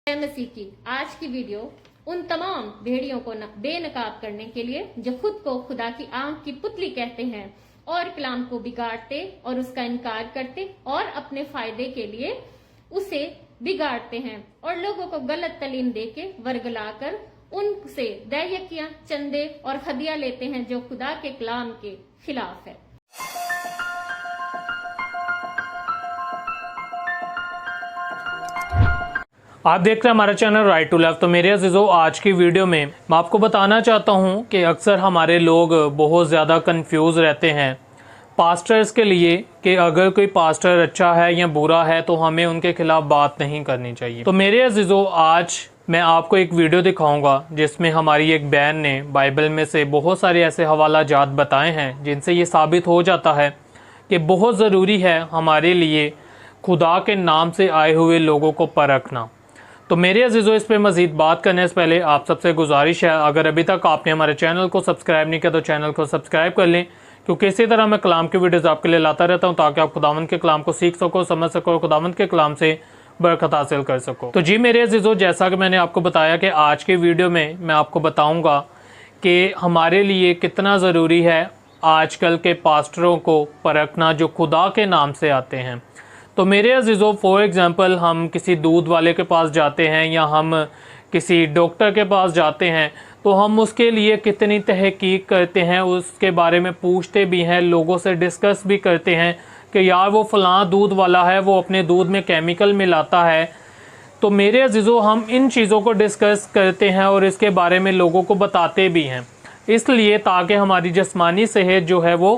मसीह की आज की वीडियो उन तमाम भेड़ियों को बेनकाब करने के लिए जो खुद को खुदा की आंख की पुतली कहते हैं और कलाम को बिगाड़ते और उसका इनकार करते और अपने फायदे के लिए उसे बिगाड़ते हैं और लोगों को गलत तालीम देके वर्गलाकर उनसे दैयकियां, चंदे और हदिया लेते हैं जो खुदा के कलाम के खिलाफ है। आप देख रहे हैं हमारा चैनल राइट टू लेफ्ट। तो मेरे अजीजों, आज की वीडियो में मैं आपको बताना चाहता हूं कि अक्सर हमारे लोग बहुत ज़्यादा कंफ्यूज रहते हैं पास्टर्स के लिए कि अगर कोई पास्टर अच्छा है या बुरा है तो हमें उनके खिलाफ बात नहीं करनी चाहिए। तो मेरे अजीजों, आज मैं आपको एक वीडियो दिखाऊंगा जिसमें हमारी एक बहन ने बाइबल में से बहुत सारे ऐसे हवाला जात बताए हैं जिनसे ये साबित हो जाता है कि बहुत ज़रूरी है हमारे लिए खुदा के नाम से आए हुए लोगों को परखना। तो मेरे अजीज़ों, इस पे मज़ीद बात करने से पहले आप सबसे गुजारिश है, अगर अभी तक आपने हमारे चैनल को सब्सक्राइब नहीं किया तो चैनल को सब्सक्राइब कर लें, क्योंकि इसी तरह मैं कलाम की वीडियोज़ आपके लिए लाता रहता हूं ताकि आप खुदावंद के कलाम को सीख सको, समझ सको और खुदावंद के कलाम से बरकत हासिल कर सको। तो जी मेरे अजीज़ों, जैसा कि मैंने आपको बताया कि आज की वीडियो में मैं आपको बताऊँगा कि हमारे लिए कितना ज़रूरी है आजकल के पास्टरों को परखना जो खुदा के नाम से आते हैं। तो मेरे अजीज़ों, फॉर एग्ज़ाम्पल हम किसी दूध वाले के पास जाते हैं या हम किसी डॉक्टर के पास जाते हैं तो हम उसके लिए कितनी तहकीक करते हैं, उसके बारे में पूछते भी हैं, लोगों से डिस्कस भी करते हैं कि यार वो फ़लाँ दूध वाला है, वो अपने दूध में केमिकल मिलाता है। तो मेरे अजीज़ों, हम इन चीज़ों को डिस्कस करते हैं और इसके बारे में लोगों को बताते भी हैं, इसलिए ताकि हमारी जिस्मानी सेहत जो है वो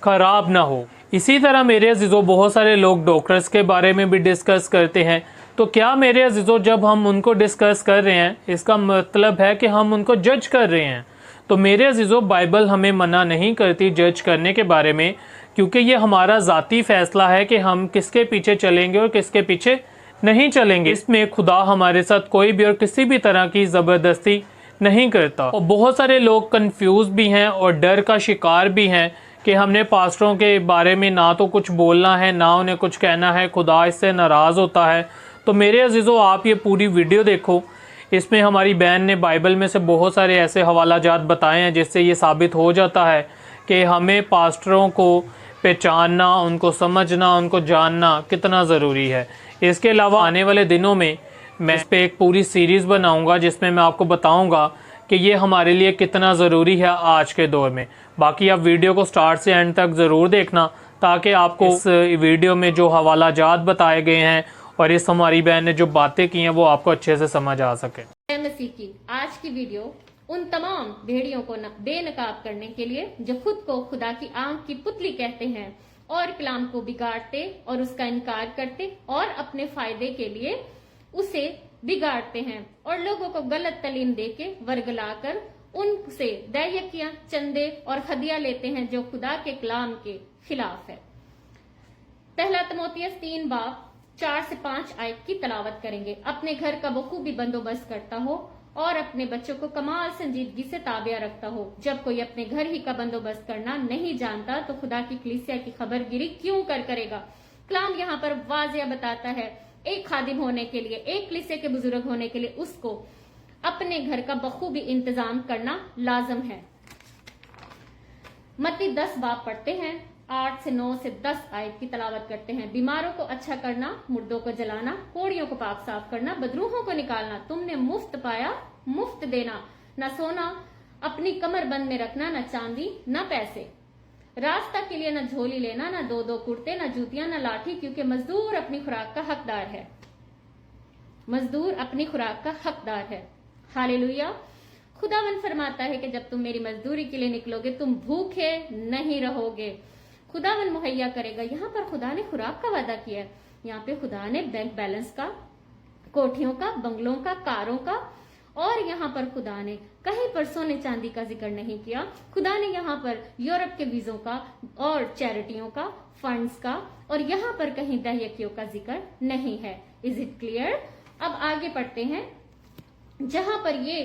ख़राब ना हो। इसी तरह मेरे अजीज़ों, बहुत सारे लोग डॉक्टर्स के बारे में भी डिस्कस करते हैं। तो क्या मेरे अजीज़ों, जब हम उनको डिस्कस कर रहे हैं इसका मतलब है कि हम उनको जज कर रहे हैं? तो मेरे अजीज़ों, बाइबल हमें मना नहीं करती जज करने के बारे में, क्योंकि ये हमारा ज़ाती फ़ैसला है कि हम किसके पीछे चलेंगे और किसके पीछे नहीं चलेंगे। इसमें खुदा हमारे साथ कोई भी और किसी भी तरह की ज़बरदस्ती नहीं करता। और बहुत सारे लोग कन्फ्यूज़ भी हैं और डर का शिकार भी हैं कि हमने पास्टरों के बारे में ना तो कुछ बोलना है ना उन्हें कुछ कहना है, खुदा इससे नाराज़ होता है। तो मेरे अजीज़ों, आप ये पूरी वीडियो देखो, इसमें हमारी बहन ने बाइबल में से बहुत सारे ऐसे हवाला जात बताए हैं जिससे ये साबित हो जाता है कि हमें पास्टरों को पहचानना, उनको समझना, उनको जानना कितना ज़रूरी है। इसके अलावा आने वाले दिनों में मैं इस पर एक पूरी सीरीज़ बनाऊँगा जिसमें मैं आपको बताऊँगा कि ये हमारे लिए कितना ज़रूरी है आज के दौर में। बाकी आप वीडियो को स्टार्ट से एंड तक ज़रूर देखना ताकि आपको इस वीडियो में जो हवाला जात बताए गए हैं और इस हमारी बहन ने जो बातें की हैं वो आपको अच्छे से समझ आ सके। मसीह की आज की वीडियो उन तमाम भेड़ियों को बेनकाब करने के लिए जो खुद को खुदा की आंख की पुतली कहते हैं और कलाम को बिगाड़ते और उसका इनकार करते और अपने फायदे के लिए उसे बिगाड़ते हैं और लोगों को गलत तालीम देके वर्गलाकर उनसे दैयकियां, चंदे और हदिया लेते हैं जो खुदा के कलाम के खिलाफ है। पहला तिमोथियस 3 बाब 4 से 5 आयत की तलावत करेंगे। अपने घर का बखूबी बंदोबस्त करता हो और अपने बच्चों को कमाल संजीदगी से ताबिया रखता हो। जब कोई अपने घर ही का बंदोबस्त करना नहीं जानता तो खुदा की कलीसिया की खबरगिरी क्यों करेगा। कलाम यहाँ पर वाज़िया बताता है, एक खादिम होने के लिए, एक कलीसिया के बुजुर्ग होने के लिए उसको अपने घर का बखूबी इंतजाम करना लाजम है। मत्ती 10 बाब पढ़ते हैं, 8 से 9 से 10 आयत की तलावत करते हैं। बीमारों को अच्छा करना, मुर्दों को जलाना, कोड़ियों को पाक साफ करना, बदरूहों को निकालना, तुमने मुफ्त पाया मुफ्त देना, न सोना अपनी कमर बंद में रखना, न चांदी न पैसे, रास्ता के लिए न झोली लेना, न 2-2 कुर्ते, न जूतियां, न लाठी, क्योंकि मजदूर अपनी खुराक का हकदार है। मजदूर अपनी खुराक का हकदार है। हालेलुया। खुदावन फरमाता है कि जब तुम मेरी मजदूरी के लिए निकलोगे तुम भूखे नहीं रहोगे, खुदावन मुहैया करेगा। यहाँ पर खुदा ने खुराक का वादा किया है। यहाँ पे खुदा ने बैंक बैलेंस का, कोठियों का, बंगलों का, कारों का, और यहाँ पर खुदा ने कहीं पर सोने चांदी का जिक्र नहीं किया। खुदा ने यहाँ पर यूरोप के वीजों का और चैरिटियों का, फंड्स का, और यहाँ पर कहीं दैयकियों का जिक्र नहीं है। Is it clear? अब आगे पढ़ते हैं। जहां पर ये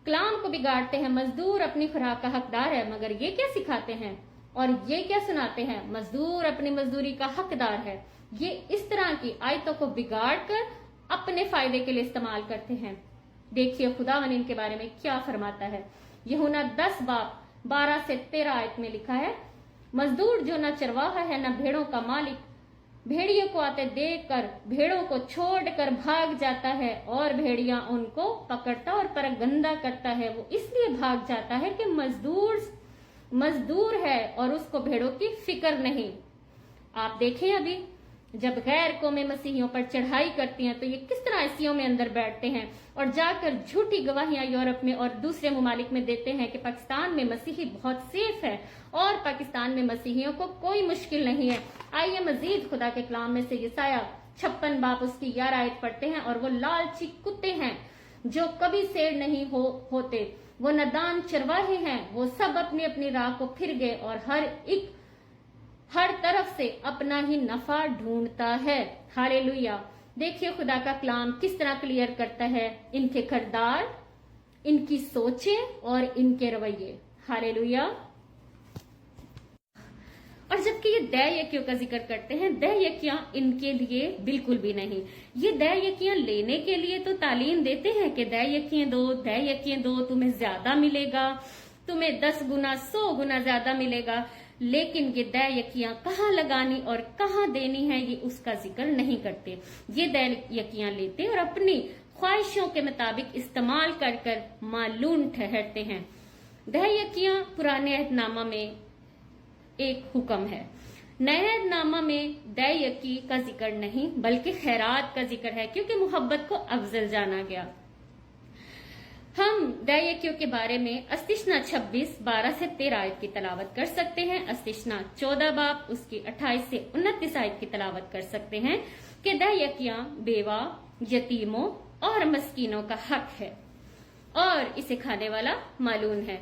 कलाम को बिगाड़ते हैं, मजदूर अपनी खुराक का हकदार है, मगर ये क्या सिखाते हैं और ये क्या सुनाते हैं? मजदूर अपनी मजदूरी का हकदार है। ये इस तरह की आयतों को बिगाड़ कर अपने फायदे के लिए इस्तेमाल करते हैं। देखिए खुदावन इनके बारे में क्या फरमाता है। यूहन्ना 10 बाब 12 से 13 आयत में लिखा है, मजदूर जो न चरवाहा है न भेड़ों का मालिक, भेड़ियों को आते देखकर भेड़ों को छोड़कर भाग जाता है और भेड़िया उनको पकड़ता और परगंदा करता है। वो इसलिए भाग जाता है कि मजदूर है और उसको भेड़ों की फिक्र नहीं। आप देखें अभी जब गैर कौमें मसीहियों पर चढ़ाई करती हैं तो ये किस तरह ऐसियों में अंदर बैठते हैं और जाकर झूठी गवाहियां यूरोप में और दूसरे ममालिक में देते हैं कि पाकिस्तान में मसीही बहुत सेफ है और पाकिस्तान में मसीहियों को कोई मुश्किल नहीं है। आइए मजीद खुदा के कलाम में से यसाया 56 बाब उसकी 11 आयत पढ़ते हैं। और वो लालची कुत्ते हैं जो कभी सेड़ नहीं होते, वो नदान चरवाहे हैं, वो सब अपनी अपनी राह को फिर गए और हर तरफ से अपना ही नफा ढूंढता है। हालेलुया। देखिए खुदा का कलाम किस तरह क्लियर करता है इनके किरदार, इनकी सोचें और इनके रवैये। हालेलुया। और जबकि ये दैयकियों का जिक्र करते हैं, दैयकियां इनके लिए बिल्कुल भी नहीं। ये दैयकियां लेने के लिए तो तालीम देते हैं कि दैयकियां दो, तुम्हें ज्यादा मिलेगा, तुम्हें 10 गुना 100 गुना ज्यादा मिलेगा। लेकिन ये दैयकियां कहाँ लगानी और कहाँ देनी है ये उसका जिक्र नहीं करते। ये दैयकियां लेते और अपनी ख्वाहिशों के मुताबिक इस्तेमाल कर कर मालूम ठहरते हैं। दैयकियां पुराने अहदनामा में एक हुक्म है, नए अहदनामा में दैयकी का जिक्र नहीं बल्कि खैरात का जिक्र है, क्योंकि मोहब्बत को अफजल जाना गया। हम दैयकियों के बारे में अस्तिशना 26 12 से 13 आयत की तलावत कर सकते हैं। अस्तिशना 14 बाब उसकी 28 से 29 आयत की तलावत कर सकते हैं कि दैयकियां बेवा, यतीमों और मस्कीनों का हक है और इसे खाने वाला मालून है।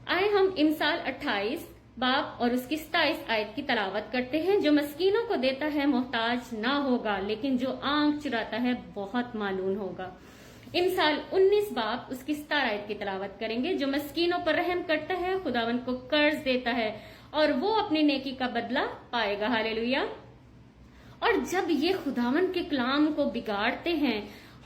आए हम इमसाल 28 बाब और उसकी 27 आयत की तलावत करते हैं। जो मस्कीनों को देता है मोहताज ना होगा, लेकिन जो आंख चुराता है बहुत मालून होगा। इमसाल 19 बाब उसकी 17 आयत की तलावत करेंगे। जो मस्कीनों पर रहम करता है खुदावन को कर्ज देता है और वो अपनी नेकी का बदला पाएगा। हालेलुया। और जब ये खुदावन के कलाम को बिगाड़ते हैं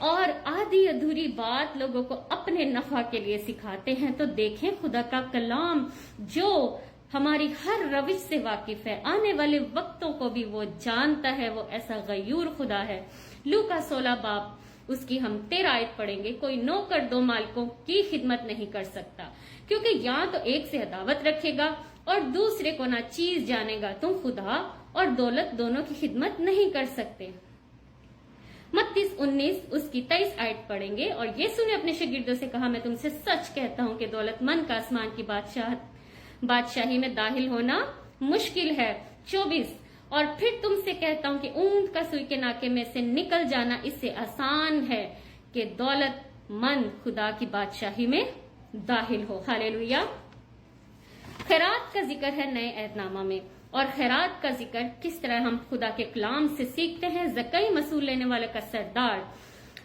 और आधी अधूरी बात लोगों को अपने नफा के लिए सिखाते हैं तो देखें खुदा का कलाम जो हमारी हर रविश से वाकिफ है, आने वाले वक्तों को भी वो जानता है, वो ऐसा गयूर खुदा है। लूका 16 बाब उसकी हम 13 आयत पढ़ेंगे। कोई नौकर 2 मालिकों की खिदमत नहीं कर सकता, क्योंकि या तो एक से अदावत रखेगा और दूसरे को ना चीज जानेगा। तुम खुदा और दौलत दोनों की खिदमत नहीं कर सकते। मत्ती 19 उसकी 23 आयत पढ़ेंगे। और यीशु ने अपने शागिर्दों से कहा, मैं तुमसे सच कहता हूं कि दौलतमंद का आसमान की बादशाही में दाखिल होना मुश्किल है। 24 और फिर तुमसे कहता हूं कि ऊंट का सुई के नाके में से निकल जाना इससे आसान है कि दौलतमंद खुदा की बादशाही में दाखिल हो। हालेलुया। खैरात का जिक्र है नए अहदनामा में। और खैरात का जिक्र किस तरह हम खुदा के कलाम से सीखते हैं। ज़कई मसूल लेने वाले का सरदार।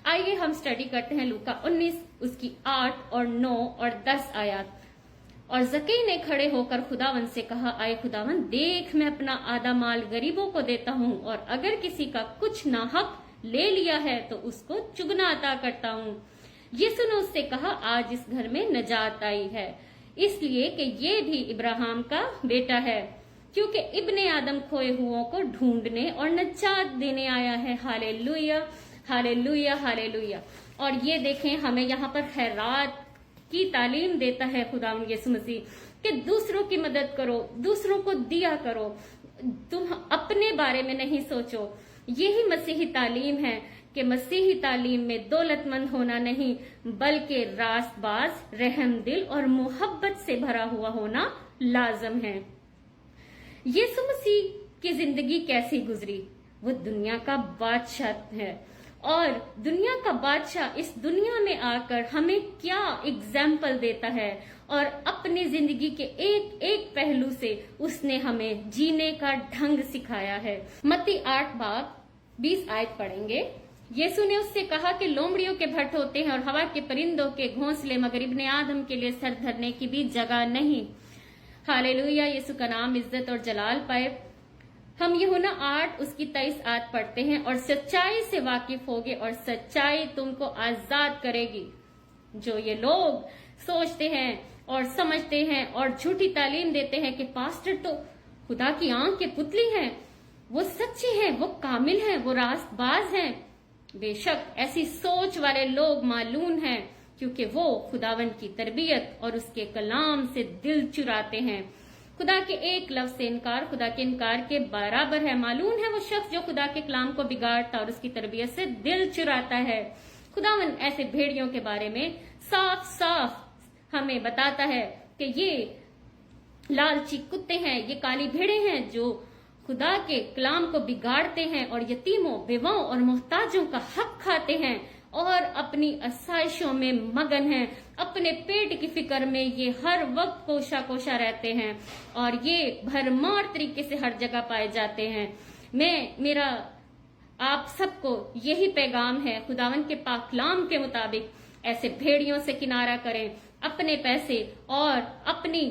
आइए हम स्टडी करते हैं लूका 19 उसकी 8 और 9 और 10 आयत। और ज़कई ने खड़े होकर खुदावन से कहा, आए खुदावन देख, मैं अपना आधा माल गरीबों को देता हूँ और अगर किसी का कुछ नाहक ले लिया है तो उसको चुगना अता करता हूँ। यीशु ने उससे कहा, आज इस घर में नजात आई है, इसलिए कि ये भी इब्राहिम का बेटा है, क्योंकि इब्ने आदम खोए हुओं को ढूंढने और नजात देने आया है। Hallelujah, hallelujah, hallelujah. और ये देखें हमें यहाँ पर खैरात की तालीम देता है खुदावंद यीशु मसीह कि दूसरों की मदद करो, दूसरों को दिया करो, तुम अपने बारे में नहीं सोचो। यही मसीही तालीम है कि मसीही तालीम में दौलतमंद होना नहीं बल्कि रास्तबाज, रहम दिल और मोहब्बत से भरा हुआ होना लाजम है। यीशु मसीह की जिंदगी कैसी गुजरी? वो दुनिया का बादशाह है और दुनिया का बादशाह इस दुनिया में आकर हमें क्या एग्जाम्पल देता है और अपनी जिंदगी के एक एक पहलू से उसने हमें जीने का ढंग सिखाया है। मत्ती 8 बाब 20 आयत पढ़ेंगे। यीशु ने उससे कहा कि लोमड़ियों के भट्ट होते हैं और हवा के परिंदों के घोंसले, मगर इब्ने आदम के लिए सर धरने की भी जगह नहीं। हालेलुया। यीशु का नाम इज्जत और जलाल पाए। ہم یہونا 8 اس کی 23 آیت پڑھتے ہیں، اور سچائی سے واقف ہوگے اور سچائی تم کو آزاد کرے گی۔ جو یہ لوگ سوچتے ہیں اور سمجھتے ہیں اور جھوٹی تعلیم دیتے ہیں کہ پاسٹر تو خدا کی آنکھ کے پتلی ہیں، وہ سچے ہیں، وہ کامل ہیں، وہ راست باز ہیں، بے شک ایسی سوچ والے لوگ معلوم ہیں، کیونکہ وہ خداوند کی تربیت اور اس کے کلام سے دل چراتے ہیں۔ خدا کے ایک لفظ سے انکار خدا کے انکار کے برابر ہے۔ معلوم ہے وہ شخص جو خدا کے کلام کو بگاڑتا اور اس کی تربیت سے دل چراتا ہے۔ خداوند ایسے بھیڑیوں کے بارے میں صاف صاف ہمیں بتاتا ہے کہ یہ لالچی کتے ہیں، یہ کالی بھیڑیں ہیں جو خدا کے کلام کو بگاڑتے ہیں اور یتیموں، بیواؤں اور محتاجوں کا حق کھاتے ہیں اور اپنی آسائشوں میں مگن ہیں۔ اپنے پیٹ کی فکر میں یہ ہر وقت کوشا کوشا رہتے ہیں اور یہ بھرمار طریقے سے ہر جگہ پائے جاتے ہیں۔ میرا آپ سب کو یہی پیغام ہے، خداوند کے پاک کلام کے مطابق ایسے بھیڑیوں سے کنارہ کریں، اپنے پیسے اور اپنی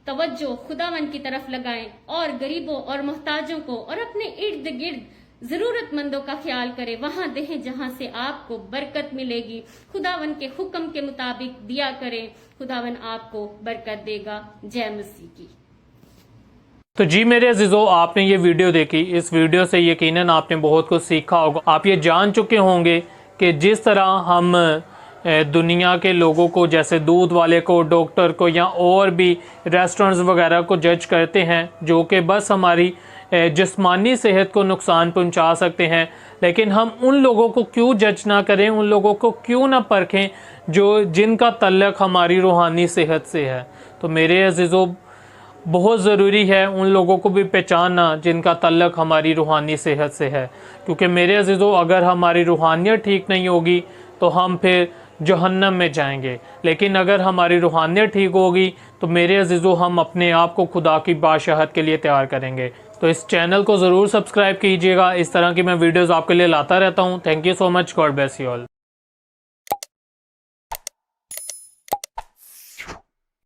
توجہ خداوند کی طرف لگائیں اور غریبوں اور محتاجوں کو اور اپنے ارد گرد ضرورت مندوں کا خیال کریں، وہاں دہیں جہاں سے آپ کو برکت ملے گی۔ خداوند کے حکم کے مطابق دیا کریں، خداوند آپ کو برکت دے گا۔ جے مسیح کی۔ تو جی میرے عزیزو، آپ نے یہ ویڈیو دیکھی، اس ویڈیو سے یقیناً آپ نے بہت کچھ سیکھا ہوگا۔ آپ یہ جان چکے ہوں گے کہ جس طرح ہم دنیا کے لوگوں کو، جیسے دودھ والے کو، ڈاکٹر کو یا اور بھی ریسٹورنٹس وغیرہ کو جج کرتے ہیں جو کہ بس ہماری جسمانی صحت کو نقصان پہنچا سکتے ہیں، لیکن ہم ان لوگوں کو کیوں جج نہ کریں، ان لوگوں کو کیوں نہ پرکھیں جن کا تعلق ہماری روحانی صحت سے ہے۔ تو میرے عزیزو، بہت ضروری ہے ان لوگوں کو بھی پہچاننا جن کا تعلق ہماری روحانی صحت سے ہے، کیونکہ میرے عزیزو اگر ہماری روحانیت ٹھیک نہیں ہوگی تو ہم پھر جہنم میں جائیں گے، لیکن اگر ہماری روحانیت ٹھیک ہوگی تو میرے عزیزو ہم اپنے آپ کو خدا کی بادشاہت کے لیے تیار کریں گے۔ تو اس چینل کو ضرور سبسکرائب کیجیے گا، اس طرح کی میں ویڈیوز آپ کے لیے لاتا رہتا ہوں۔ Thank you so much, God bless you all.